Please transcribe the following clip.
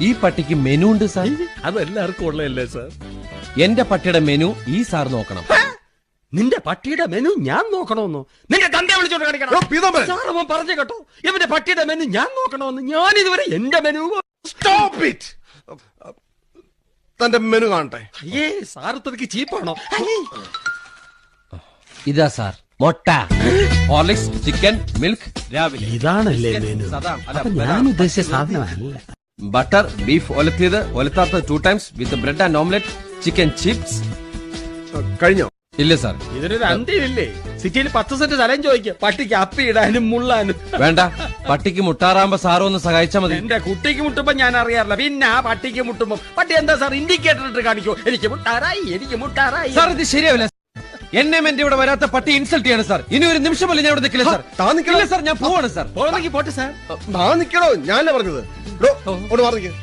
ഈ പട്ടിക്ക് മെനു ഉണ്ട് സാർ. അത് എല്ലാവർക്കും ഉള്ളതല്ലേ സാർ? എന്റെ പട്ടിയുടെ മെനു ഈ സാർ നോക്കണം. നിന്റെ പട്ടിയുടെ മെനു ഞാൻ നോക്കണമെന്നോ? നിന്റെ തന്റെ വിളിച്ചോണ്ട് കാണിക്കണം. സാർ അവൻ പറഞ്ഞു കേട്ടോ, ഇവന്റെ പട്ടിയുടെ മെനു ഞാൻ നോക്കണമെന്ന്. ഞാൻ ഇതുവരെ എന്റെ മെനു. Stop it. തന്റെ മെനു കാണട്ടെ. അയ്യേ സാർ ഇത്രയ്ക്ക് ചീപ്പാണോ? ഇതാ സാർ, മുട്ട, ഹോർലിക്സ്, ചിക്കൻ, മിൽക്ക് രാവിലെ. ഇതാണല്ലേ മെനു? ഞാൻ ഉദ്ദേശിച്ച സാധനമല്ല. ബട്ടർ, ബീഫ് ഒലത്തിയത്, ഒലത്താത്തത് 2 times with bread and omelette, chicken chips. കഴിഞ്ഞോ? ഇല്ല സാർ. ഇതിനൊരു അന്ത്യമില്ലേ? സിറ്റിയിൽ 10 സെന്റ് സ്ഥലം ചോദിക്കുക പട്ടിക്ക് അപ്പി ഇടാനും മുള്ളാനും. വേണ്ട, പട്ടിക്ക് മുട്ടാറാകുമ്പോ സാറും ഒന്ന് സഹായിച്ചാ മതി. എന്റെ കുട്ടിക്ക് മുട്ടുമ്പോ ഞാൻ അറിയാറില്ല, പിന്നെ ആ പട്ടിക്ക് മുട്ടുമ്പോ പട്ടി എന്താ സാർ ഇൻഡിക്കേറ്റർ ഇട്ട് കാണിക്കോ? എനിക്ക് മുട്ടാറായി, എനിക്ക് മുട്ടാറായി. സാർ ഇത് ശരിയാവില്ല. എന്നെ എന്റെ ഇവിടെ വരാത്ത പട്ടി ഇൻസൾട്ട് ചെയ്യാണ് സാർ. ഇനി ഒരു നിമിഷമല്ല ഞാൻ ഇവിടെ നിൽക്കില്ല സാർ. ഇല്ല സാർ, ഞാൻ പോവാണ് സാർ. പോട്ടെ സാർ. നിക്കണോ? ഞാനല്ലേ പറഞ്ഞത്. മാറി നിൽക്കുക.